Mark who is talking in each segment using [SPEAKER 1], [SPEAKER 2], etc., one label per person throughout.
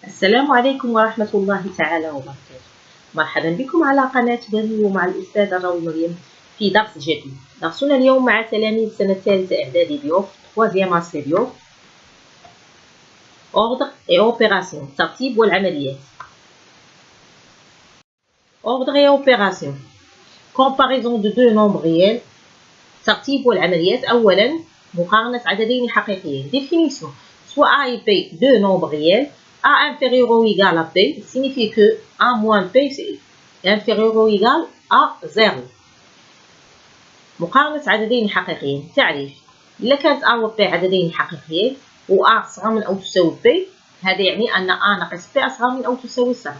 [SPEAKER 1] السلام عليكم ورحمة الله تعالى وبركاته. مرحبا بكم على قناة بني ومع الأستاذة راوي مريم في درس جديد. درسنا اليوم مع تلاميذ السنة الثالثة إعدادي بيوف troisième ACE بيوف ordre et opération الترتيب والعمليات. ordre et opération comparaison de deux nombres réels. ترتيب والعمليات. أولا مقارنة عددين حقيقيين. définition soit A et B deux nombres réels. A inférieur ou égal à P signifie que A moins P c'est inférieur ou égal à 0. مقارنة عددين حقيقيين. تعريف: إذا كانت A و P عددين حقيقيين و A أصغر من أو تساوي P، هذا يعني أن A ناقص P أصغر من أو تساوي 0.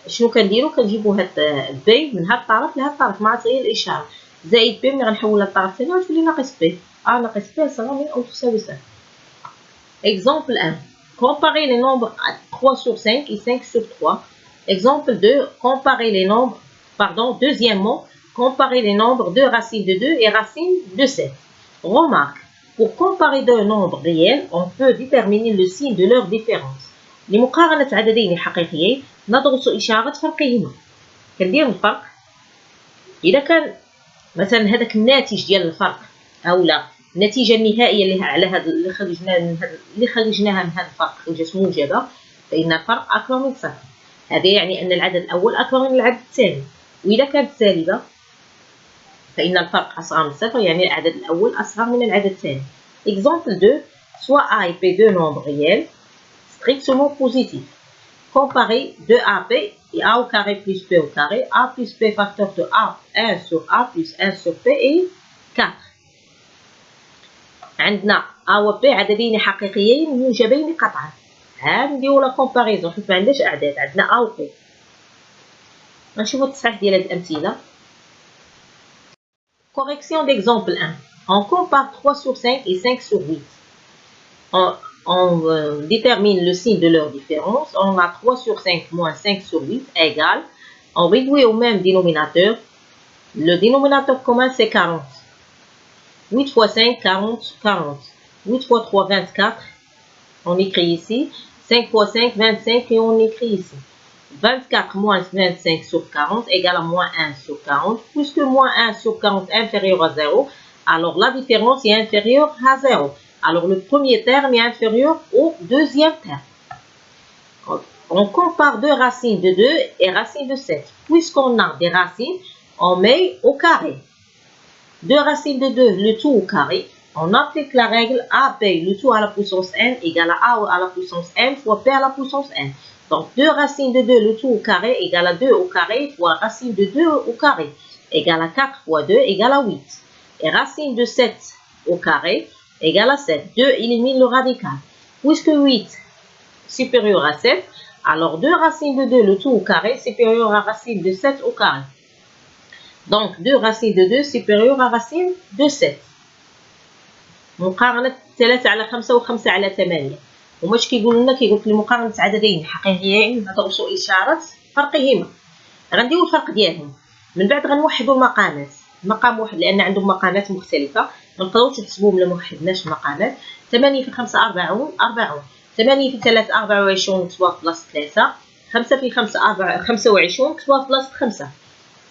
[SPEAKER 1] شنو كنديرو؟ كنجيبو هاد P من هاد الطرف لهاد الطرف مع تغيير الإشارة، زائد P ملي غنحولها للطرف الثاني غتولي ناقص P. A ناقص P أصغر من أو تساوي 0. Exemple 1. Comparer les nombres 3 sur 5 et 5 sur 3. Exemple 2. Comparer les nombres, deuxièmement, comparer les nombres de racine de 2 et racine de 7. Remarque, pour comparer deux nombres réels, on peut déterminer le signe de leur différence. لمقارنة عددين حقيقيين ندرس إشارة فرقهما. كندير الفرق إذا كان مثلا هذاك الناتج ديال الفرق أو لا النتيجة النهائية اللي على هذا اللي خرجناها من هذا الفرق خرجت موجبة، فإن الفرق أكبر من صفر. هذا يعني أن العدد الأول أكبر من العدد الثاني. وإذا كانت سالبة فإن الفرق أصغر من صفر، يعني العدد الأول أصغر من العدد الثاني. Exemple 2. Soit A et P deux nombres réels strictement positifs. Comparer 2AP et A au carré plus P au carré. A plus P facteur de A 1 sur A plus 1 sur P et 4. عندنا A و P عددين حقيقيين موجبين قطعا. نديرو لا كومباريزون حيت ما عندناش أعداد، عندنا A و P. غنشوفو التصحيح ديال هاد الأمثلة. Correction d'exemple 1. On compare 3 sur 5 et 5 sur 8. On détermine le signe de leur différence. On a 3 sur 5 moins 5 sur 8 égale. On réduit au même dénominateur. Le dénominateur commun c'est 40. 8 fois 5, 40, 40. 8 fois 3, 24. On écrit ici. 5 fois 5, 25 et on écrit ici. 24 moins 25 sur 40 égale à moins 1 sur 40. Puisque moins 1 sur 40 est inférieur à 0, alors la différence est inférieure à 0. Alors le premier terme est inférieur au deuxième terme. On compare deux racines de 2 et racines de 7. Puisqu'on a des racines, on met au carré. 2 racines de 2, le tout au carré. On applique la règle AP, le tout à la puissance n, égale à A à la puissance n fois P à la puissance n. Donc 2 racines de 2, le tout au carré, égale à 2 au carré fois racine de 2 au carré, égale à 4 fois 2, égale à 8. Et racine de 7 au carré, égale à 7. 2 élimine le radical. Puisque 8 supérieur à 7, alors 2 racines de 2, le tout au carré, supérieur à racine de 7 au carré. Donc 2 racines de 2 supérieur à racine de 7. مقارنة 3 على 5 و 5 على 8. وماش كيقول لنا؟ كيقول لك لمقارنة عددين حقيقيين ندرسوا إشارة فرقهما. غنديروا الفرق ديالهم، من بعد غنوحدوا المقامات. مقام واحد لأن عندهم مقامات مختلفة، منقدروش نحسبوهم إلا موحدناش المقامات. 8 في 5 40 40. 8 في 3 24 كتبوها في بلاصة 3. 5 في 5 25 كتبوها في بلاصة 5.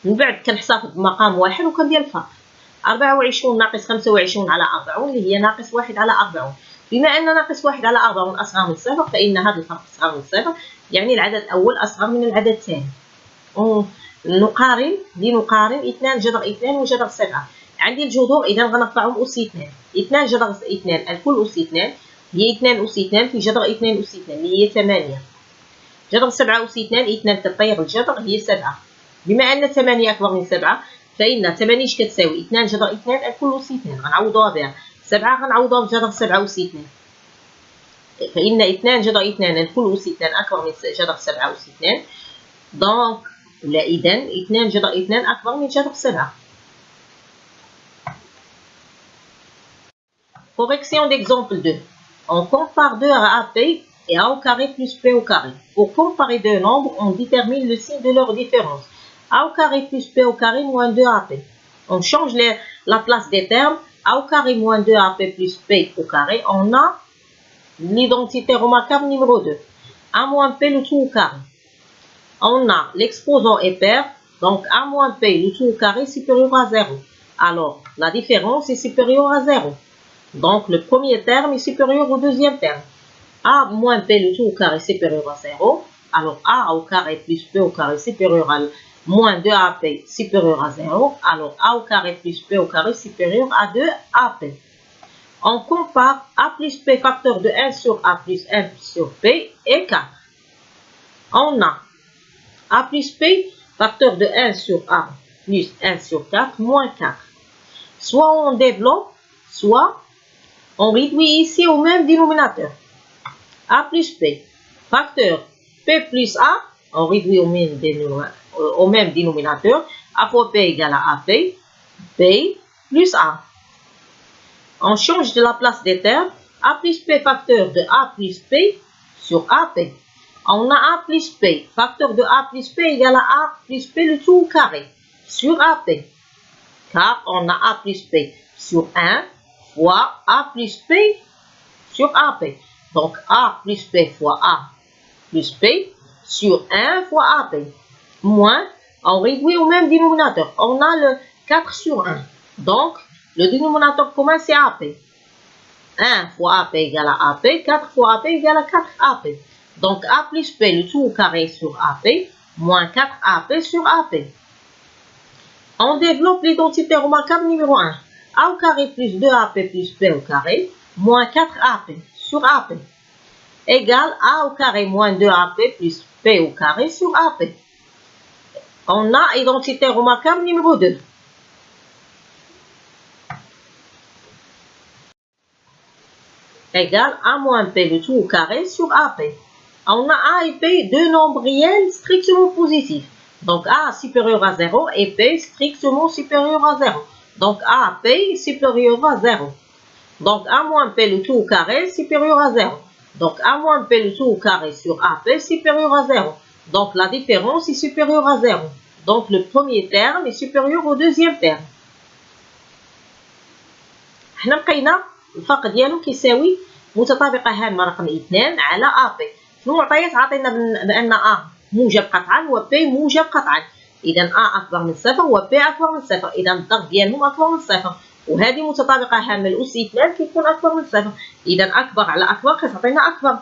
[SPEAKER 1] من بعد كنحتفظ بمقام واحد وكندير الفرق. 24 ناقص 25 على 40 اللي هي ناقص 1 على 40. بما أن ناقص 1 على 40 أصغر من صفر، فإن هذا الفرق أصغر من صفر، يعني العدد الأول أصغر من العدد الثاني. لنقارن 2 جذر 2 وجذر 7. عندي الجذور إذا غنرفعهم أس 2. 2 جذر 2 الكل أس 2 هي 2 أس 2 في جذر 2 أس 2 اللي هي 8. جذر 7 أس 2 2 تطير الجذر هي 7. بما أن 8 أكبر من 7 فإن 8 اش كتساوي 2 جذر 2 الكل أس 2. غنعوضوها بها 7 غنعوضوها بجذر 7 أس 2. فإن 2 جذر 2 الكل أس 2 أكبر من جذر 7 أس 2. دونك ولا إذا 2 جذر 2 أكبر من جذر 7. Correction d'exemple 2. On compare 2 à AP et A au carré plus P au carré. Pour comparer deux nombres, on détermine le signe de leur différence. A au carré plus P au carré moins 2AP. On change la place des termes. A au carré moins 2AP plus P au carré. On a l'identité remarquable numéro 2. A moins P le tout au carré. On a l'exposant est pair, donc A moins P le tout au carré supérieur à 0. Alors, la différence est supérieure à 0. Donc, le premier terme est supérieur au deuxième terme. A moins P le tout au carré supérieur à 0. Alors, A au carré plus P au carré supérieur à moins 2AP supérieur à 0. Alors, A au carré plus P au carré supérieur à 2AP. On compare A plus P facteur de 1 sur A plus 1 sur P et 4. On a A plus P facteur de 1 sur A plus 1 sur 4 moins 4. Soit on développe, soit on réduit ici au même dénominateur. A plus P facteur P plus A, on réduit au même dénominateur. A fois P égale à AP, P plus A. On change de la place des termes. A plus P facteur de A plus P sur AP. On a A plus P facteur de A plus P égale à A plus P le tout au carré sur AP. Car on a A plus P sur 1 fois A plus P sur AP. Donc A plus P fois A plus P sur 1 fois AP. Moins, on réduit au même dénominateur. On a le 4 sur 1. Donc, le dénominateur commun, c'est AP. 1 fois AP égale à AP, 4 fois AP égale à 4AP. Donc, A plus P, le tout au carré sur AP, moins 4AP sur AP. On développe l'identité remarquable numéro 1. A au carré plus 2AP plus P au carré, moins 4AP sur AP, égale A au carré moins 2AP plus P au carré sur AP. On a identité remarquable numéro 2. Égale A moins P le tout au carré sur AP. On a A et P deux nombres réels strictement positifs. Donc A supérieur à 0 et P strictement supérieur à 0. Donc A, P supérieur à 0. Donc A moins P le tout au carré supérieur à 0. Donc A moins P le tout au carré sur AP supérieur à 0. Donc la différence est supérieure à 0. Donc le premier terme est supérieur au deuxième terme. حنا لقينا الفرق ديالو كيساوي متطابقة هامة رقم 2 على AP. في المعطيات عطينا بأن A موجب قطعا و P موجب قطعا. إذا A أكبر من صفر و P أكبر من صفر. إذا الضرب ديالهم أكبر من صفر. وهذه متطابقة هامة الأس 2 كيكون أكبر من صفر. إذا أكبر على أكبر كتعطينا أكبر.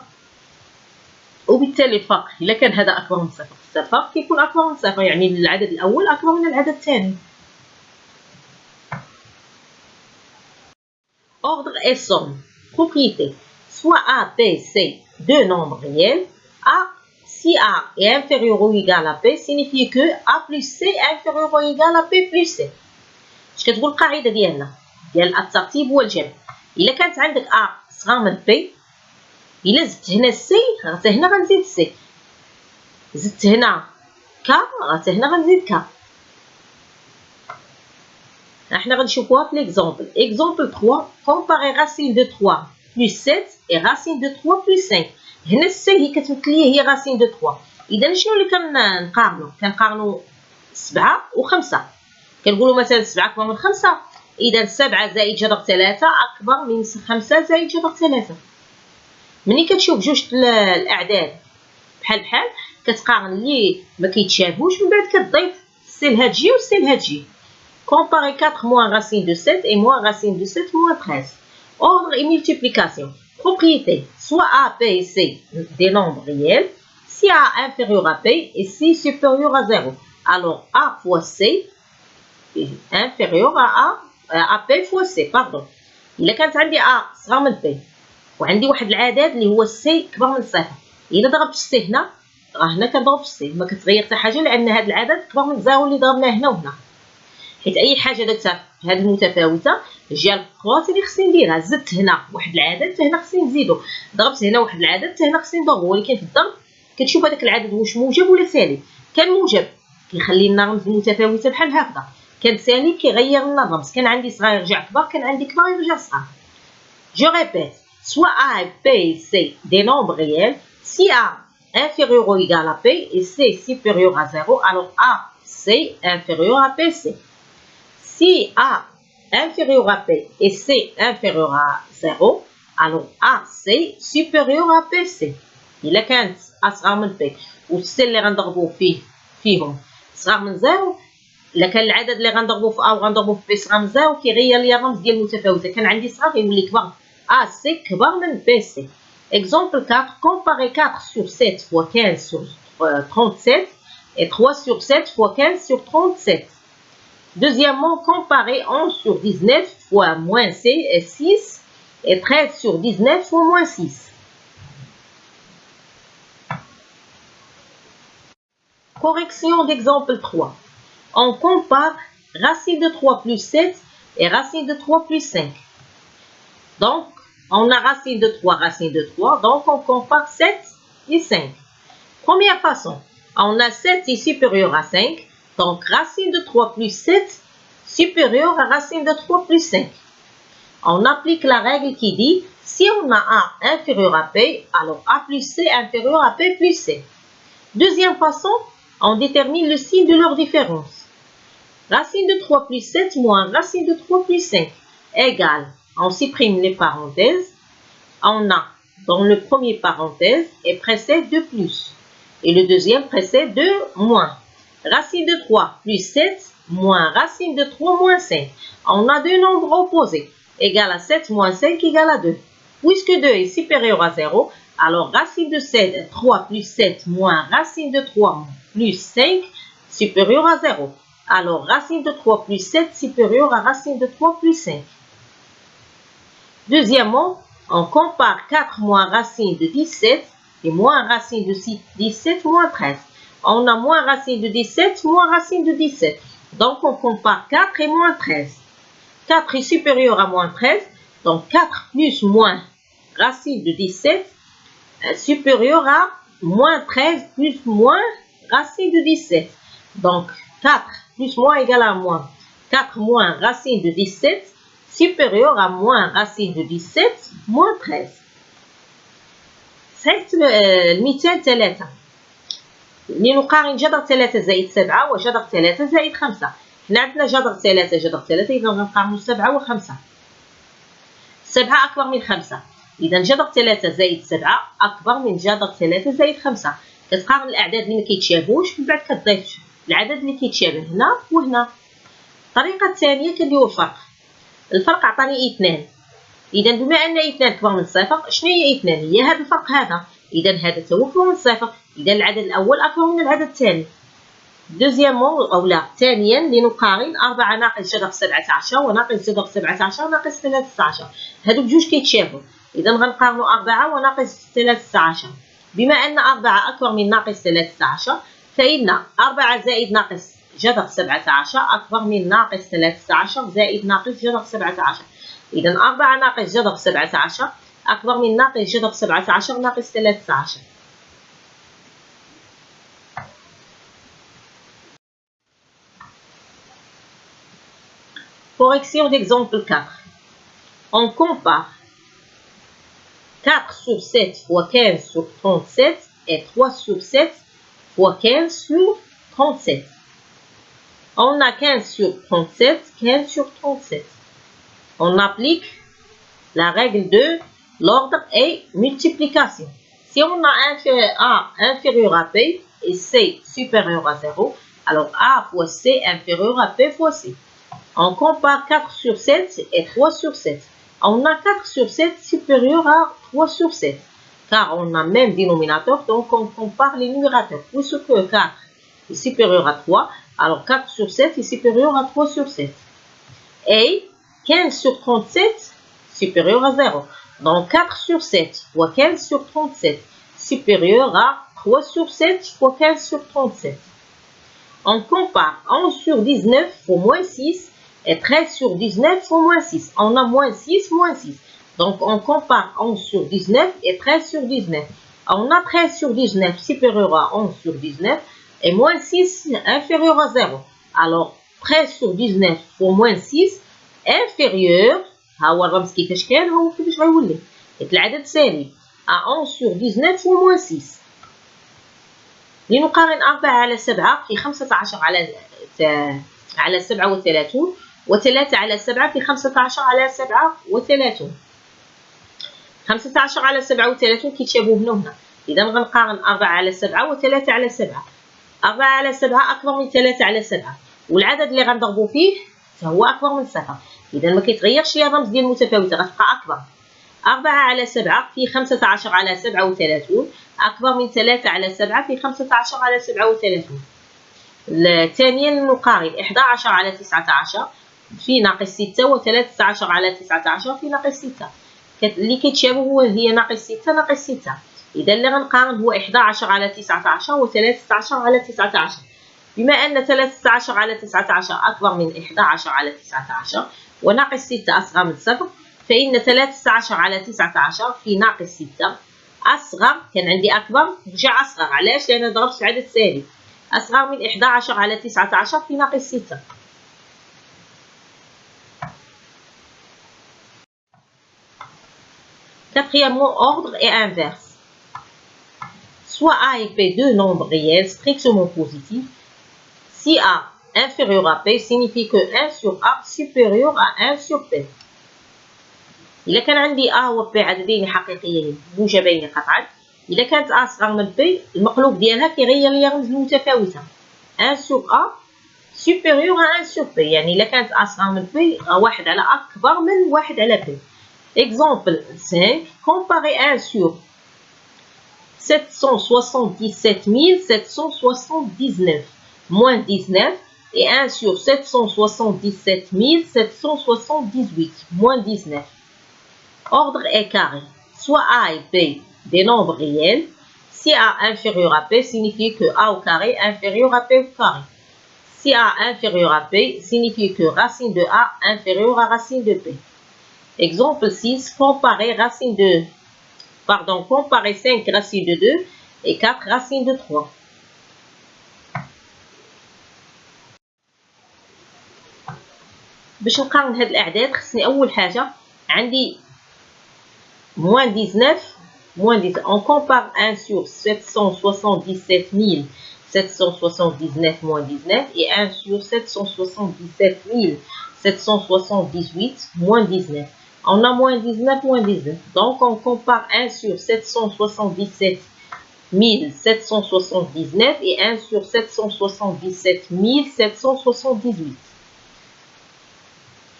[SPEAKER 1] وبالتالي الفرق إذا كان هذا أكبر من صفر، الفرق كيكون أكبر من صفر، يعني العدد الأول أكبر من العدد الثاني. Ordre et somme. Propriété. Soit A, B, C, deux nombres réels. A, si A est inférieur ou égal à P, signifie que A plus C est inférieur ou égal à P plus C. اش كتقول القاعدة ديالنا ديال الترتيب والجمع؟ إلا كانت عندك A صغر من P، إلا زدت هنا C حتى هنا غنزيد C. زدت هنا K حتى هنا غنزيد K. احنا غنشوفوها في l'exemple. Exemple 3, comparer racine de 3 plus 7 et racine de 3 plus 5. هنا السي هي كتمثل لي هي racine de 3. إذا شنو اللي كنقارنو؟ كنقارنو 7 و5. كنقولوا مثلا 7 أكبر من 5. إذا 7 زائد جذر 3 أكبر من 5 زائد جذر 3. ملي كتشوف جوج الأعداد بحال كتقارن اللي ما كيتشابهوش، من بعد كتضيف السي لهاد جي والسي لهاد جي. Comparer 4 moins racine de 7 et moins racine de 7 moins 13. Ordre et multiplication. Propriété. Soit A, P et C des nombres réels. Si A inférieur à P et C supérieur à 0. Alors A fois C est inférieur à P fois C. Pardon. إلا كانت عندي A صغر من P وعندي واحد العدد اللي هو C كبر من صفر. إلا ضربت C هنا هنا كنضرب C ما كتغير حتى حاجة، لأن هذا العدد كبر من 0 اللي ضربناه هنا وهنا. حيت اي حاجه درتها في هذه المتفاوته الجهه الاخرى اللي خصني نديرها. زدت هنا واحد العدد حتى هنا خصني نزيدو، ضربت هنا واحد العدد حتى هنا خصني نضربو. ولكن في الضرب كتشوف هذاك العدد واش موجب ولا سالب. كان موجب كيخلي لنا رمز المتفاوته بحال هكذا، كان سالب كيغير لنا الرمز. كان عندي صغير يرجع كبر، كان عندي كبر يرجع صغير. جو ريبيت. soit A et P et C des nombres réels. Si A inférieur ou égal à P et C supérieur à 0, alors A C inférieur à PC. Si A inférieur à P et C inférieur à 0, alors AC supérieur à PC. إلا كانت أصغر من بي والسي اللي غنضربو فيهم صغار من زيرو، إلا كان العدد اللي غنضربو في أ وغنضربو في بي صغار من زيرو كيغير ليا الرمز ديال المتفاوتة. كان عندي صغار يولي كبر، أ سي كبر من بي سي. Exemple 4, comparer 4 sur 7 fois 15 sur 37 et 3 sur 7 fois 15 sur 37. Deuxièmement, comparer 11 sur 19 fois moins 6 et 13 sur 19 fois moins 6. Correction d'exemple 3. On compare racine de 3 plus 7 et racine de 3 plus 5. Donc, on a racine de 3, racine de 3, donc on compare 7 et 5. Première façon, on a 7 est supérieur à 5, donc racine de 3 plus 7 supérieur à racine de 3 plus 5. On applique la règle qui dit, si on a A inférieur à P, alors A plus C inférieur à P plus C. Deuxième façon, on détermine le signe de leur différence. Racine de 3 plus 7 moins racine de 3 plus 5 égale, on supprime les parenthèses, on a dans le premier parenthèse et précède de plus et le deuxième précède de moins. Racine de 3 plus 7 moins racine de 3 moins 5. On a deux nombres opposés, égal à 7 moins 5 égale à 2. Puisque 2 est supérieur à 0, alors racine de 3 plus 7 moins racine de 3 plus 5 supérieur à 0. Alors racine de 3 plus 7 supérieur à racine de 3 plus 5. Deuxièmement, on compare 4 moins racine de 17 et moins racine de 17 moins 13. On a moins racine de 17 moins racine de 17. Donc on compare 4 et moins 13. 4 est supérieur à moins 13. Donc 4 plus moins racine de 17 supérieur à moins 13 plus moins racine de 17. Donc 4 plus moins égale à moins. 4 moins racine de 17 supérieur à moins racine de 17 moins 13. صحيح المثال 3 لنقارن جذر 3 زائد 7 وجذر 3 زائد 5. حنا عندنا جذر 3 إذا غنقارنوا 7 و5. 7 أكبر من 5 إذا جذر 3 زائد 7 أكبر من جذر 3 زائد 5. كتقارن الأعداد اللي ما كيتشابهوش من بعد كتضيف العدد اللي كيتشابه هنا وهنا. الطريقة الثانية كنديرو الفرق. الفرق عطاني 2. إذا بما أن 2 أكبر من 0 شنو هي 2؟ هي هذا الفرق هذا. إذا هذا هو أكبر من 0. إذا العدد الأول أكبر من العدد الثاني. دوزيامون أو لا ثانيا لنقارن 4 ناقص جذر 17 وناقص جذر 17 ناقص 13. هادو بجوج كيتشابهوا. إذا غنقارنوا 4 وناقص 13. بما أن 4 أكبر من ناقص 13 فإن 4 زائد ناقص جذر 17 أكبر من ناقص 13 زائد ناقص جذر 17. إذا 4 ناقص جذر 17 أكبر من ناقص جذر 17 ناقص 13. Correction d'exemple 4. On compare 4 sur 7 fois 15 sur 37 et 3 sur 7 fois 15 sur 37. On a 15 sur 37, 15 sur 37. On applique la règle de l'ordre et multiplication. Si on a A inférieur à P et C supérieur à 0, alors A fois C inférieur à P fois C. On compare 4 sur 7 et 3 sur 7. On a 4 sur 7 supérieur à 3 sur 7. Car on a même dénominateur, donc on compare les numérateurs. Puisque 4 est supérieur à 3, alors 4 sur 7 est supérieur à 3 sur 7. Et 15 sur 37 supérieur à 0. Donc 4 sur 7 fois 15 sur 37 supérieur à 3 sur 7 fois 15 sur 37. On compare 11 sur 19 fois moins 6 et 13 sur 19 fois moins 6. On a moins 6, moins 6. Donc on compare 11 sur 19 et 13 sur 19. On a 13 sur 19 supérieur à 11 sur 19 et moins 6 inférieur à 0. Alors 13 sur 19 fois moins 6 inférieur ها هو الرمز كيفاش كان هو كيفاش غيولي العدد سالب à 11 sur 19 و moins 6. لنقارن 4 على 7 في 15 على 37 و3 على 7 في 15 على 37. 15 على 37 كيتشابهوا هنا وهنا. إذا غنقارن 4 على 7 و 3 على 7. 4 على 7 أكبر من 3 على 7، والعدد اللي غنضربو فيه هو أكبر من 0. إذا ما كيتغيرش لي الرمز ديال المتفاوتة، غتبقى أكبر. 4 على 7 في 15 على 37 أكبر من 3 على 7 في 15 على 37. ثانيا نقارن 11 على 19 في ناقص 6 و 13 على 19 في ناقص 6. اللي كيتشابه هي ناقص 6 ناقص 6. إذا اللي غنقارن هو 11 على 19 و 13 على 19. بما أن 13 على 19 أكبر من 11 على 19 وناقص 6 أصغر من 0، فإن 13 على 19 في ناقص 6 أصغر، كان عندي أكبر رجع أصغر. علاش؟ لأن ضربت في عدد سالب. أصغر من 11 على 19 في ناقص 6. Quatrièmement, ordre et inverse. Soit A et P deux nombres réels strictement positifs. Si A inférieur à P signifie que 1 sur A supérieur à 1 sur P. إذا كان عندي A و P عددين حقيقيين موجبين قطعا، إذا كانت A أصغر من P المقلوب ديالها كيغير لي رمز المتفاوتة. 1 sur A supérieur à 1 sur P، يعني إذا كانت A أصغر من P 1 على A أكبر من 1 على P. Exemple 5, comparer 1 sur 777 779 moins 19 et 1 sur 777 778 moins 19. Ordre est carré. Soit A et P des nombres réels. Si A inférieur à P signifie que A au carré inférieur à P au carré. Si A inférieur à P signifie que racine de A inférieure à racine de P. Exemple 6, comparer comparer 5 racines de 2 et 4 racines de 3. باش نقارن هاد الأعداد خصني أول حاجة عندي moins 19. On compare 1 sur 777 779 moins 19 et 1 sur 777 778 moins 19. On a moins 19, moins 19. Donc, on compare 1 sur 777 779 et 1 sur 777 778.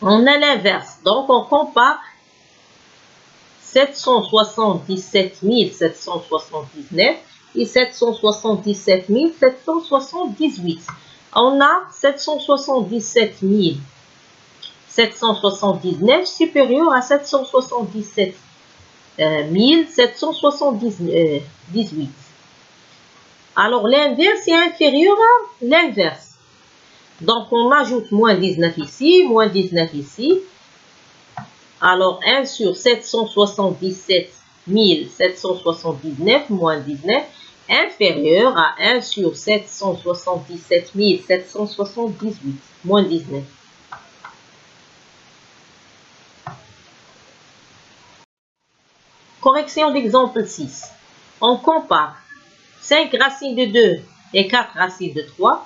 [SPEAKER 1] On a l'inverse. Donc, on compare 777 779 et 777 778. On a 777 779 supérieur à 777 778. Alors l'inverse est inférieur à l'inverse. Donc on ajoute moins 19 ici, moins 19 ici. Alors 1 sur 777 779 moins 19 inférieur à 1 sur 777 778 moins 19. Correction d'exemple 6. On compare 5 racines de 2 et 4 racines de 3.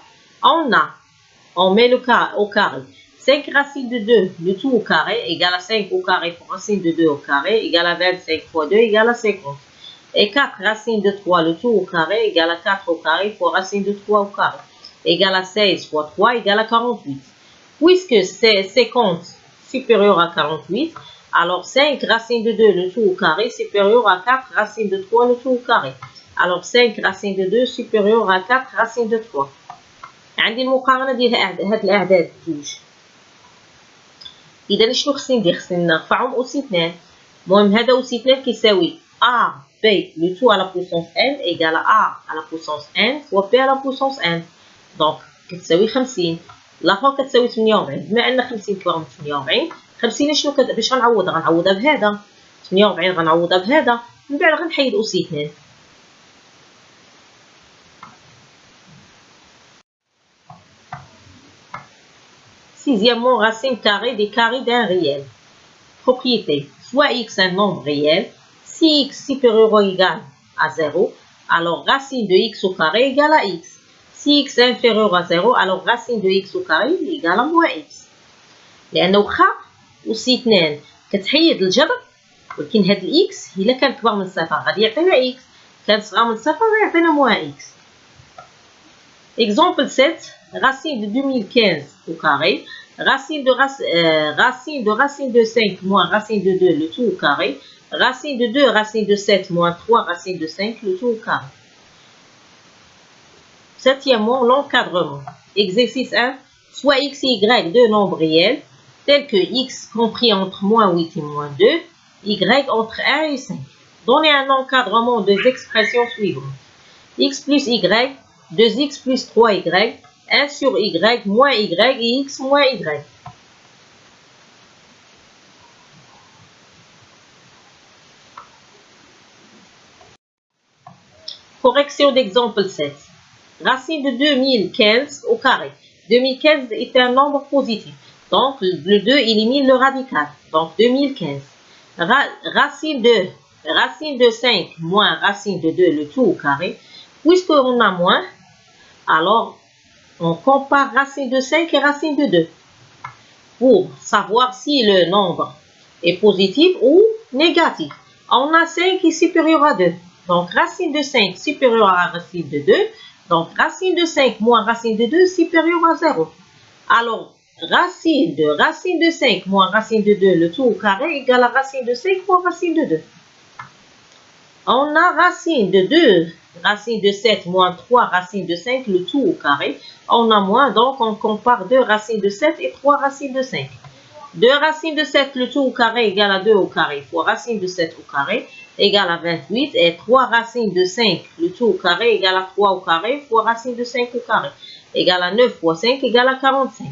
[SPEAKER 1] On met le cas au carré. 5 racines de 2, le tout au carré, égale à 5 au carré pour racine de 2 au carré, égale à 25 fois 2, égale à 50. Et 4 racines de 3, le tout au carré, égale à 4 au carré fois racine de 3 au carré, égale à 16 fois 3, égale à 48. Puisque c'est 50 supérieur à 48, alors 5 racines de 2, le tout au carré, supérieur à 4 racines de 3, le tout au carré. Alors 5 racines de 2 supérieur à 4 racines de 3. عندي المقارنة ديال هاد الأعداد بجوج. إذا شنو خصني ندير؟ خصني نرفعهم أس 2. المهم هذا أس 2 كيساوي A P le tout à la puissance n égale à A à la puissance n fois P à la puissance n. donc كتساوي 50. الآخر كتساوي 48. بما أن 50 كبر من 48، 50 شنو باش غنعوضها؟ غنعوضها بهذا. 48 غنعوضها بهذا، من بعد غنحيد أس 2. Sixièmement, racine carrée des carrés d'un réel. Propriété. Soit x un nombre réel, si x supérieur ou égal à 0, alors racine de x au carré égale à x. Si x inférieur à 0, alors racine de x au carré égale à moins x. لأنه واخا أس 2 كتحيد الجبر، ولكن هاد الإكس إلا كان كبر من 0 غادي يعطينا إكس. كان صغار من صفر يعطينا موان x. Exemple 7, racine de 2015 au carré, racine de 5 moins racine de 2, le tout au carré, racine de 2, racine de 7 moins 3, racine de 5, le tout au carré. Septièmement, l'encadrement. Exercice 1, soit x et y deux nombres réels, tels que x compris entre moins 8 et moins 2, y entre 1 et 5. Donnez un encadrement des expressions suivantes. X plus y, 2x plus 3y, 1 sur y moins y et x moins y. Correction d'exemple 7. Racine de 2015 au carré. 2015 est un nombre positif. Donc, le 2 élimine le radical. Donc, 2015. Racine de 5 moins racine de 2, le tout au carré. Puisqu'on a moins, alors on compare racine de 5 et racine de 2 pour savoir si le nombre est positif ou négatif. On a 5 qui est supérieur à 2. Donc, racine de 5 supérieure à racine de 2. Donc, racine de 5 moins racine de 2 supérieure à 0. Alors, racine de 5 moins racine de 2, le tout au carré, égale à racine de 5 moins racine de 2. On a racine de 2, racine de 7 moins 3, racine de 5, le tout au carré. On a moins, donc on compare 2 racines de 7 et 3 racines de 5. 2 racines de 7, le tout au carré, égale à 2 au carré, fois racine de 7 au carré, égale à 28. Et 3 racines de 5, le tout au carré, égale à 3 au carré, fois racine de 5 au carré, égale à 9 fois 5, égale à 45.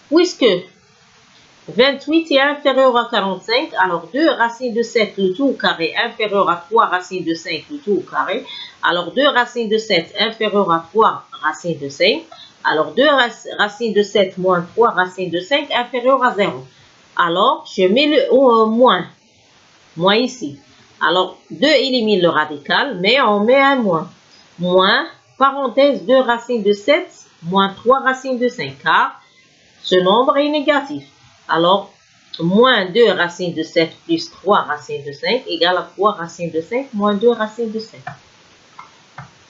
[SPEAKER 1] Puisque 28 est inférieur à 45, alors 2 racines de 7, le tout au carré, inférieur à 3 racines de 5, le tout au carré. Alors 2 racines de 7 inférieur à 3 racines de 5. Alors 2 racines de 7 moins 3 racines de 5 inférieur à 0. Alors, je mets le moins ici. Alors, 2 élimine le radical, mais on met un moins. Moins, parenthèse, 2 racines de 7 moins 3 racines de 5, car ce nombre est négatif. Alors, moins 2 racines de 7 plus 3 racines de 5 égale à 3 racines de 5 moins 2 racines de 5.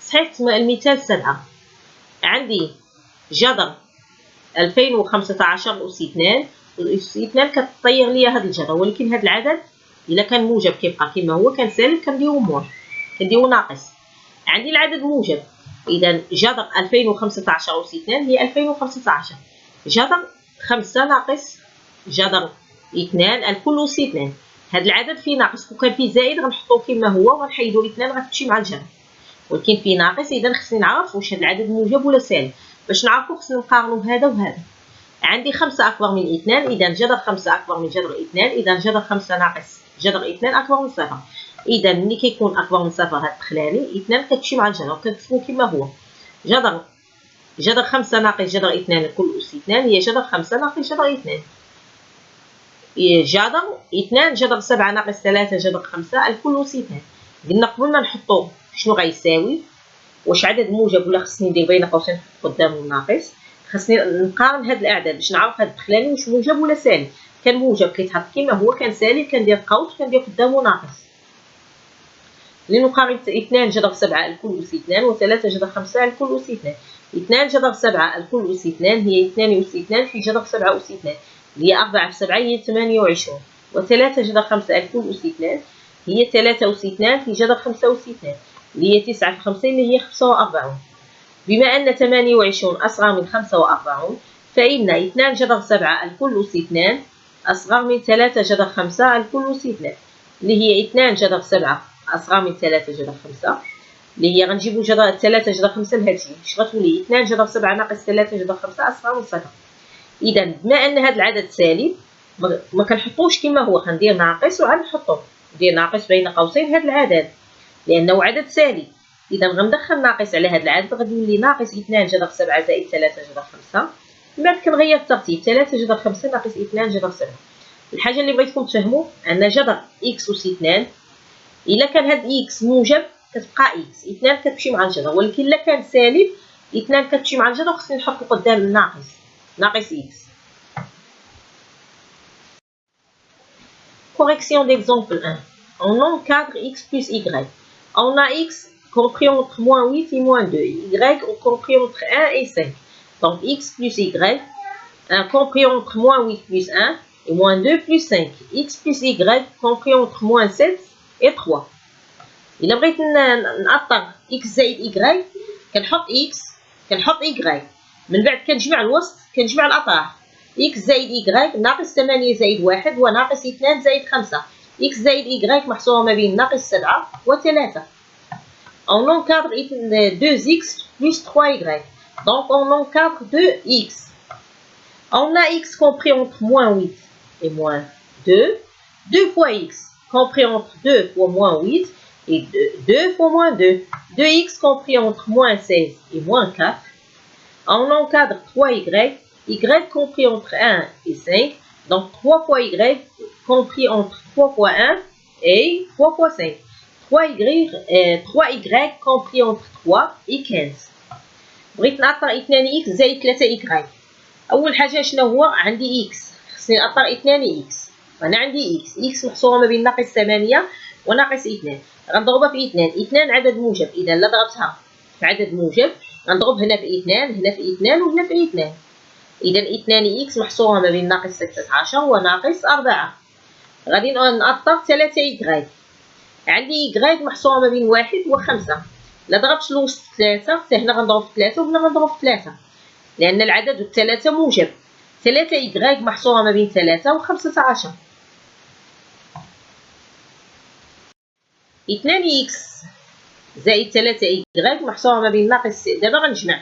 [SPEAKER 1] صحيح المثال 7. عندي جذر 2015 أس 2. أس 2 كتطير ليا هذا الجذر، ولكن هذا العدد إلا كان موجب كيبقى كما هو، كان سالب كنديرو موان، كنديرو ناقص. عندي العدد موجب، إذا جذر 2015 أس 2 هي 2015. جذر 5 ناقص جذر 2 الكل أس 2. هذا العدد فيه ناقص، وكان فيه زائد غنحطوه كما هو وغنحيدو 2 غتمشي مع الجذر، ولكن فيه ناقص. إذا خصني نعرف واش هذا العدد موجب ولا سالب. باش نعرفو خصنا نقارنو هذا وهذا. عندي 5 أكبر من 2، إذا جذر 5 أكبر من جذر 2، إذا جذر 5 ناقص جذر 2 أكبر من 0. إذا ملي كيكون أكبر من 0 هاد الدخلاني 2 كتمشي مع الجذر وكنكتبو كما هو. جذر 5 ناقص جذر 2 الكل أس 2 هي جذر 5 ناقص جذر 2. جذر 2 جذر 7 ناقص 3 جذر 5 الكل أس 2. قلنا قبل ما نحطو شنو غيساوي، واش عدد موجب ولا خصني ندير بين قوسين نحط قدامه ناقص. خصني نقارن هاد الاعداد باش نعرف هاد الدخلاني واش موجب ولا سالب. كان موجب كيتحط كما هو، كان سالب كندير قوس كندير قدامه ناقص. لنقارن 2 جذر 7 الكل أس 2 و 3 جذر 5 الكل أس 2. 2 جذر 7 الكل أس 2 هي 2 أس 2 في جذر 7 أس 2 اللي هي 4 في 7 هي 28، و 3 جذر 5 الكل أس 2 هي 3 أس 2 في جذر 5 أس 2 اللي هي 9 في 5 اللي هي 45. بما أن 28 أصغر من 45، فإن 2 جذر 7 الكل أس 2 أصغر من 3 جذر 5 الكل أس 2 اللي هي 2 جذر 7 أصغر من 3 جذر 5 اللي هي غنجيبو 3 جذر 5 لهادشي، اش غتولي 2 جذر 7 ناقص 3 جذر 5 أصغر من 0. إذا بما أن هذا العدد سالب ما كنحطوش كما هو، غندير ناقص وعاد نحطو، ندير ناقص بين قوسين هذا العدد لأنه عدد سالب. إذا غندخل ناقص على هذا العدد غادي يولي ناقص 2 جذر 7 زائد 3 جذر 5. من بعد كنغير الترتيب 3 جذر 5 ناقص 2 جذر 7. الحاجة اللي بغيتكم تفهموا أن جذر إكس أس 2 إلا كان هاد إكس موجب كتبقى إكس، 2 كتمشي مع الجذر، ولكن إلا كان سالب 2 كتمشي مع الجذر وخصني نحط قدام الناقص، ناقص إكس. Correction d'exemple 1. On encadre x plus y. On a x compris entre moins 8 et moins 2. Y compris entre 1 et 5. Donc x plus y compris entre moins 8 plus 1 et moins 2 plus 5. X plus y compris entre moins 7 et 3. إلا بغيت نأطر x زائد y كنحط x كنحط y من بعد كنجمع الوسط كنجمع الأطراف x زائد y ناقص 8 زائد 1 وناقص 2 زائد 5 x زائد y محصورة ما بين ناقص 7 و 3. On encadre 2x plus 3y. Donc on encadre 2x. On a x compris entre moins 8 et moins 2. 2 fois x compris entre 2 fois moins 8 et 2 fois moins 2. 2x compris entre moins 16 et moins 4. On encadre 3y. Y compris entre 1 et 5. Donc 3 fois y compris entre 3 fois 1 et 3 fois 5. 3y compris entre 3 et 15. بغيت نأطر 2x زائد 3y. أول حاجة شنو هو؟ عندي x خصني نأطر 2x. أنا عندي x محصورة ما بين ناقص 8 وناقص 2. غنضربها في 2 عدد موجب. إذا لا ضربتها في عدد موجب غنضرب هنا في 2 هنا في 2 وهنا في 2. إذا 2x محصورة ما بين ناقص 16 وناقص 4. غادي نأطر 3y. عندي y محصورة ما بين 1 و 5. لا ضربت الوسط 3 هنا غنضرب في 3 وهنا غنضرب في 3 لأن العدد الثلاثة موجب. 3y محصورة ما بين 3 و 15. 2x زائد 3y محصورة ما بين ناقص. دابا غنجمع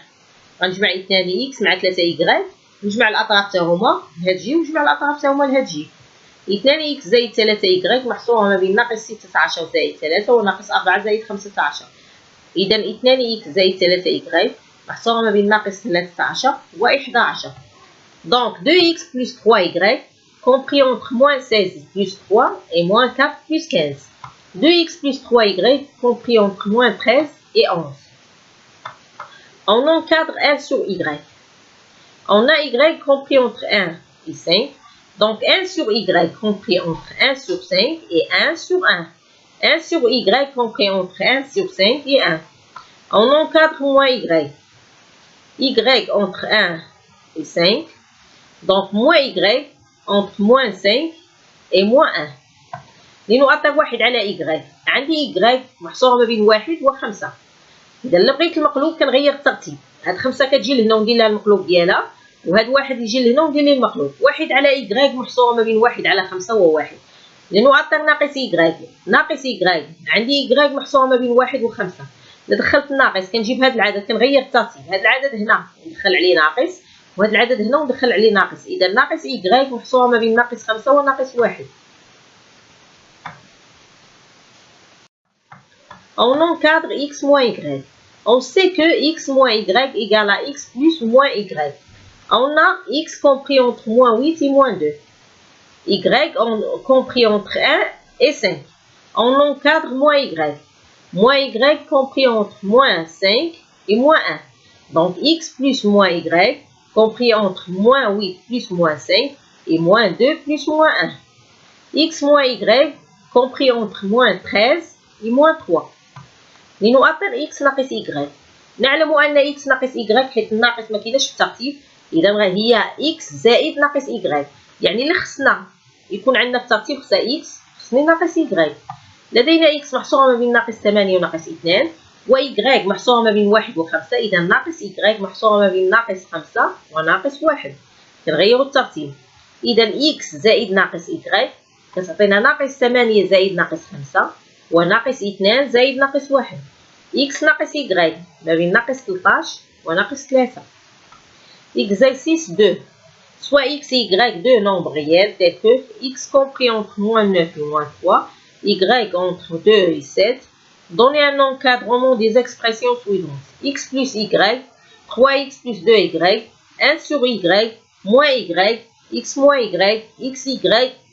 [SPEAKER 1] 2x مع 3y نجمع الأطراف تا هما لهاد جي ونجمع الأطراف تا هما لهاد جي. 2x زائد 3y محصورة ما بين ناقص 16 زائد 3 وناقص 4 زائد 15. إذا 2x زائد 3y محصورة ما بين ناقص 13 و 11. Donc 2x plus 3y compris entre moins 16 plus 3 et moins 4 plus 15. 2x plus 3y compris entre moins 13 et 11. On encadre 1 sur y. On a y compris entre 1 et 5. Donc 1 sur y compris entre 1 sur 5 et 1 sur 1. 1 sur y compris entre 1 sur 5 et 1. On encadre moins y. Y entre 1 et 5. Donc moins y entre moins 5 et moins 1. لنؤطر 1 على y. عندي y محصورة ما بين 1 و 5. إذا إلا بغيت المقلوب كنغير الترتيب. هاد 5 كتجي لهنا وندير لها المقلوب ديالها وهاد 1 يجي لهنا وندير ليه المقلوب. 1 على y محصورة ما بين 1 على 5 و 1. لنؤطر ناقص y. ناقص y عندي y محصورة ما بين 1 و 5. إلا دخلت الناقص كنجيب هاد العدد كنغير الترتيب. هاد العدد هنا ندخل عليه ناقص وهاد العدد هنا وندخل عليه ناقص. إذا ناقص y محصورة ما بين ناقص 5 وناقص 1. On encadre x moins y. On sait que x moins y égale à x plus moins y. On a x compris entre moins 8 et moins 2. Y compris entre 1 et 5. On encadre moins y. Moins y compris entre moins 5 et moins 1. Donc x plus moins y compris entre moins 8 plus moins 5 et moins 2 plus moins 1. X moins y compris entre moins 13 et moins 3. لنؤطر x ناقص y. نعلم أن x ناقص y حيث الناقص ما كايناش في الترتيب. إذا هي x زائد ناقص y. يعني اللي خصنا يكون عندنا في الترتيب خصها x خصني ناقص y. لدينا x محصورة ما بين ناقص 8 وناقص 2 و y محصورة ما بين 1 و 5. إذا ناقص y محصورة ما بين ناقص 5 وناقص 1. كنغيروا الترتيب. إذا x زائد ناقص y كتعطينا ناقص 8 زائد ناقص 5 وناقص 2 زائد ناقص 1. x ناقص y ما بين ناقص 13 وناقص 3. Exercice 2. Soit x et y deux nombres réels tels que x compris entre moins 9 et moins 3, y entre 2 et 7. Donnez un encadrement des expressions suivantes. X plus y, 3x plus 2y, 1 sur y, moins y, x moins y, xy,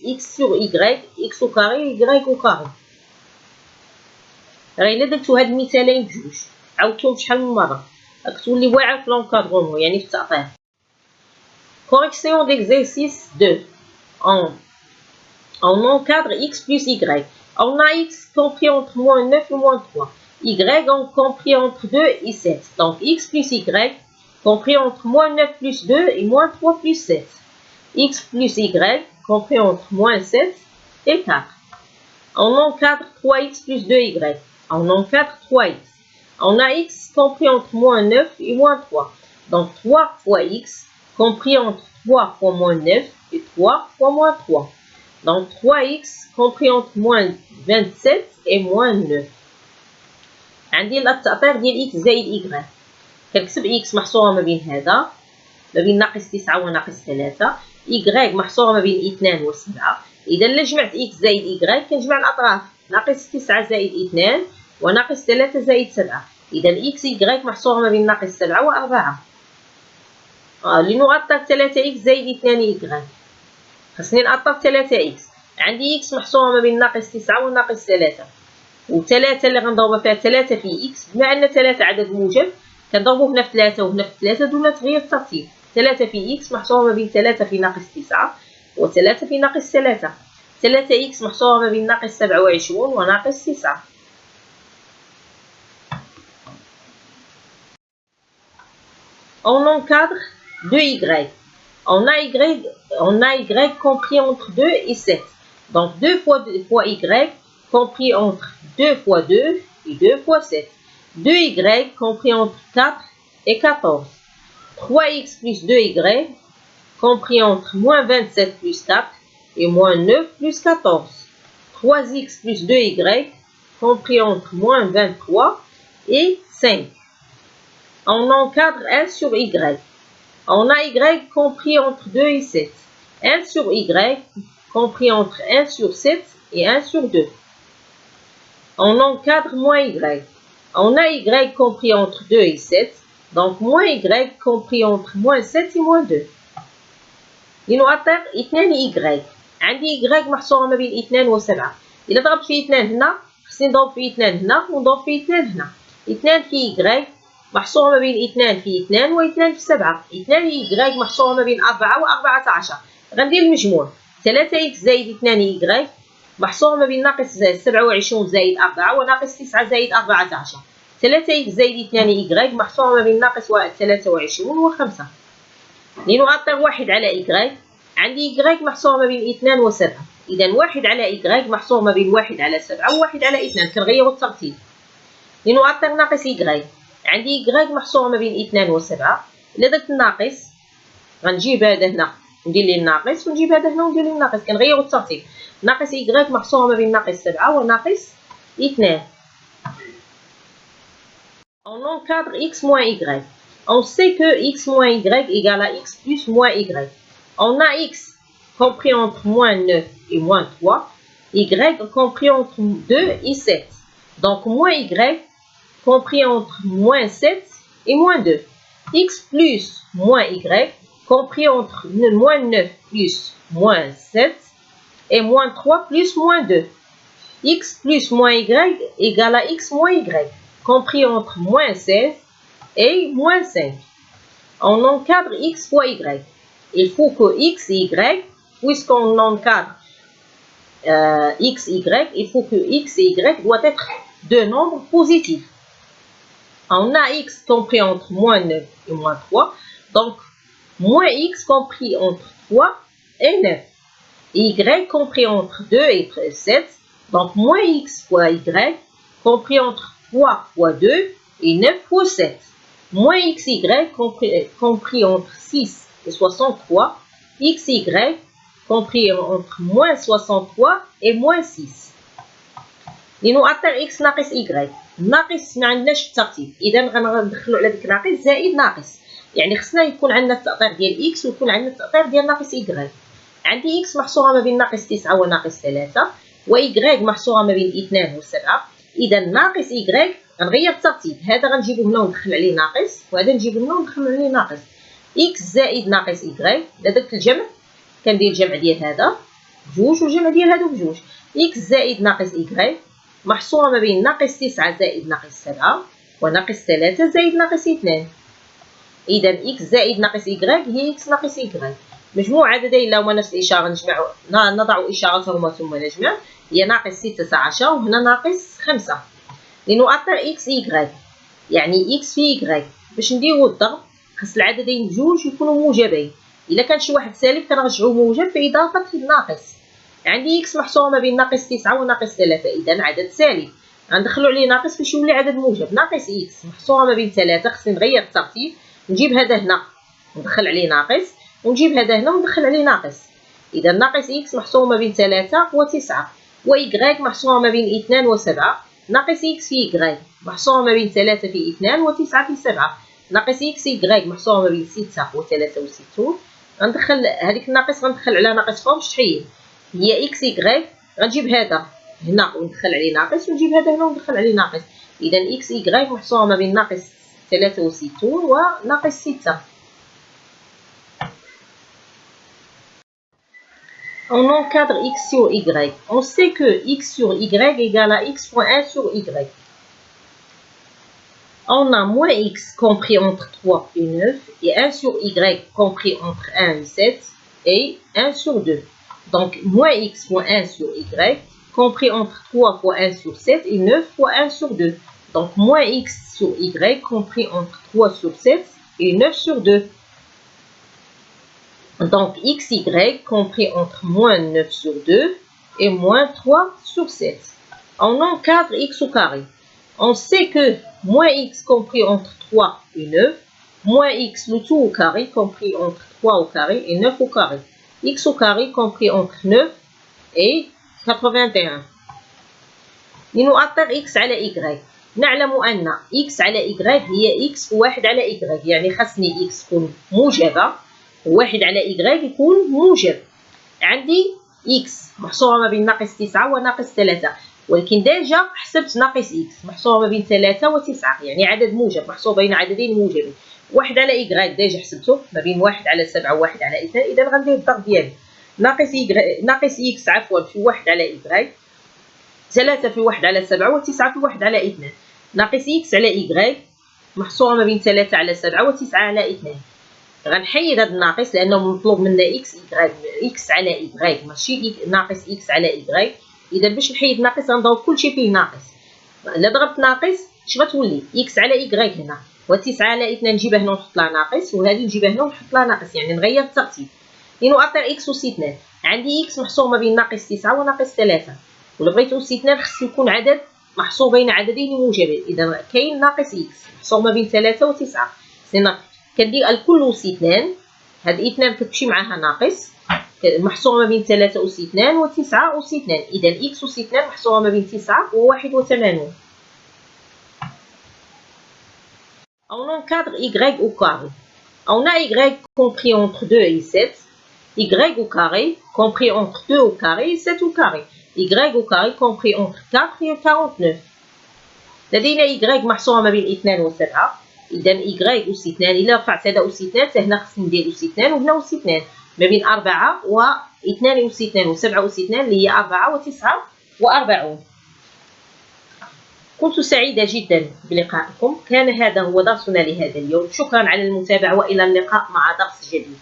[SPEAKER 1] x sur y, x au carré, y au carré. راه إلا درتو هاد المثالين بجوج عاودتهم شحال من مرة راك تولي واعر في l'encadrement يعني في التأطير. Correction d'exercice 2. On encadre x plus y. On a x compris entre moins 9 et moins 3. y compris entre 2 et 7. Donc x plus y compris entre moins 9 plus 2 et moins 3 plus 7. X plus y compris entre moins 7 et 4. On encadre 3x plus 2y. On encadre 3x. On a x compris entre moins 9 et moins 3. Donc 3 fois x compris entre 3 fois moins 9 et 3 fois moins 3. Donc 3x compris entre moins 27 et moins 9. عندي التأطير ديال x زائد y. كنكتب x محصورة ما بين هذا ما بين ناقص 9 وناقص 3. y محصورة ما بين 2 و 7. إذا إلا جمعت x زائد y كنجمع الأطراف ناقص 9 زائد 2 وناقص 3 زائد 7. إذا x y محصورة ما بين ناقص 7 و 4. لنؤطر 3x زائد 2y. خصني نأطر 3x. عندي x محصورة ما بين ناقص 9 وناقص 3. و3 اللي غنضربها فيها 3 في x بما أن 3 عدد موجب كنضربو هنا في 3 وهنا في 3 دون تغيير الترتيب. 3 في x محصورة ما بين 3 في ناقص 9 و3 في ناقص 3. 3x محصورة ما بين ناقص 27 وناقص 9. On encadre 2y. On a y compris entre 2 et 7. Donc 2 fois y compris entre 2 fois 2 et 2 fois 7. 2y compris entre 4 et 14. 3x plus 2y compris entre moins 27 plus 4 et moins 9 plus 14. 3x plus 2y compris entre moins 23 et 5. On encadre 1 sur y. On a y compris entre 2 et 7. 1 sur y compris entre 1 sur 7 et 1 sur 2. On encadre moins y. On a y compris entre 2 et 7. Donc moins y compris entre moins 7 et moins 2. لنؤطر 2y. عندي y محصورة ما بين 2 و 7. إلا ضربت في 2 هنا خصني نضرب في 2 هنا ونضرب في 2 هنا. 2 في y محصورة ما بين 2 في 2 و 2 في 7. 2 y محصورة ما بين 4 و 14. غندير المجموع 3x زائد 2y محصورة ما بين ناقص 27 زائد 4 وناقص 9 زائد 14. 3x زائد 2y محصورة ما بين ناقص 23 و 5. لنؤطر 1 على y. عندي y محصورة ما بين 2 و 7. إذا 1 على y محصورة ما بين 1 على 7 و 1 على 2. كنغيرو الترتيب. لنؤطر ناقص y. عندي y محصورة ما بين 2 و 7. إلا درت الناقص غنجيب هذا هنا ندير ليه الناقص ونجيب هذا هنا وندير ليه الناقص. كنغيرو الترتيب. ناقص y محصورة ما بين ناقص 7 وناقص 2. On encadre x moins y. On sait que x moins y égale à x plus moins y. On a x compris entre moins 9 et moins 3. Y compris entre 2 et 7. Donc moins y compris entre moins 7 et moins 2. X plus moins y compris entre moins 9 plus moins 7 et moins 3 plus moins 2. X plus moins y égale à x moins y compris entre moins 16 et moins 5. On encadre x fois y. Il faut que x et y, puisqu'on encadre x, y, il faut que x et y doivent être deux nombres positifs. On a x compris entre moins 9 et moins 3. Donc, moins x compris entre 3 et 9. Y compris entre 2 et 7. Donc, moins x fois y compris entre 3 fois 2 et 9 fois 7. Moins xy compris entre 6 et 63. Xy compris entre moins 63 et moins 6. لنؤطر x ناقص y. ناقص ما عندناش في الترتيب. إذا غندخلو على ديك ناقص زائد ناقص. يعني خصنا يكون عندنا التأطير ديال x ويكون عندنا التأطير ديال ناقص y. عندي x محصورة ما بين ناقص 9 وناقص 3 و y محصورة ما بين 2 و 7. إذا ناقص y غنغير الترتيب. هذا غنجيبو هنا وندخل عليه ناقص وهذا نجيبو هنا وندخل عليه ناقص. x زائد ناقص y. إلا درت الجمع كندير الجمع ديال هذا بجوج والجمع ديال هادو بجوج. x زائد ناقص y محصورة ما بين ناقص 9 زائد ناقص 7 وناقص 3 زائد ناقص 2. إذا x زائد ناقص y هي x ناقص y. مجموع عددين لهما نفس الإشارة نضع إشارتهما ثم نجمع. هي ناقص 16 وهنا ناقص 5. لنؤطر إكس إيكغيك، يعني إكس في إيكغيك. باش نديرو الضرب خاص العددين بجوج يكونوا موجبين. إلا كان شي واحد سالب كنرجعوه موجب بإضافة الناقص. عندي إكس محصورة ما بين ناقص 9 وناقص 3، إذا عدد سالب. غندخلو عليه ناقص باش يولي عدد موجب. ناقص إكس محصورة ما بين 3، خصني نغير الترتيب، نجيب هذا هنا وندخل عليه ناقص، ونجيب هذا هنا وندخل عليه ناقص. إذا ناقص إكس محصورة ما بين 3 و9، وإيكغيك محصورة ما بين 2 و7. ناقص إكس في إيكغيك محصورة ما بين 3 في 2 و9 في 7. ناقص إكس إيكغيك محصورة ما بين 6 و63. غندخل هذيك الناقص غندخل على ناقص فوق باش تحيد، هي إكس إيكغيك. غنجيب هذا هنا وندخل عليه ناقص، ونجيب هذا هنا وندخل عليه ناقص. إذا إكس إيكغيك محصورة ما بين ناقص 63 وناقص 6. On encadre x sur y. On sait que x sur y égale à x fois 1 sur y. On a moins x compris entre 3 et 9, et 1 sur y compris entre 1 et 7, et 1 sur 2. Donc, moins x fois 1 sur y, compris entre 3 fois 1 sur 7 et 9 fois 1 sur 2. Donc, moins x sur y, compris entre 3 sur 7 et 9 sur 2. Donc, xy compris entre moins 9 sur 2 et moins 3 sur 7. On encadre x au carré. On sait que moins x compris entre 3 et 9, moins x le tout au carré compris entre 3 au carré et 9 au carré. X au carré compris entre 9 et 81. لنؤطر x على y. نعلم أن x على y هي x و1 على y، يعني خصني x تكون موجبة و1 على y يكون موجب. عندي x محصورة ما بين ناقص 9 وناقص 3، ولكن ديجا حسبت ناقص x محصورة ما بين 3 و9، يعني عدد موجب محصور بين عددين موجبين. 1 على y ديجا حسبته ما بين 1 على 7 و1 على 2، إذا غندير الضرب ديالي ناقص x عفوا في 1 على y، 3 في 1 على 7 و9 في 1 على 2. ناقص x على y محصورة ما بين 3 على 7 و9 على 2. غنحيد هذا الناقص لانه مطلوب منا اكس على y ماشي ناقص اكس على y. اذا باش نحيد ناقص غنضرب كلشي فيه ناقص. الا ضربت ناقص اش غتولي؟ اكس على y هنا، و9 على 2 نجيبها هنا ونحط لها ناقص، وهذه نجيبها هنا ونحط لها ناقص، يعني نغير الترتيب. لنؤطر اكس أس 2. عندي اكس محصور ما بين ناقص 9 وناقص 3، ولا بغيت أس 2 خصو يكون عدد محصور بين عددين موجبين. اذا كاين ناقص اكس محصور ما بين 3 و9، كندير الكل أس 2، هاد 2 كتمشي معاها ناقص، محصورة ما بين 3 أس 2 و 9 أس 2. إذا إكس أس 2 محصورة ما بين 9 و 81. On encadre y au carré. On a y compris entre 2 et 7, y au carré compris entre 2 au carré et 7 au carré, y au carré compris entre 4 et 49. لدينا y محصورة ما بين 2 و 7. إذا y أس 2، إلا رفعت هذا أس 2 فهنا خصني ندير أس 2 وهنا أس 2، ما بين 4 و 2 أس 2 و 7 أس 2 اللي هي 4 و 49. كنت سعيدة جدا بلقائكم. كان هذا هو درسنا لهذا اليوم. شكرا على المتابعة، وإلى اللقاء مع درس جديد.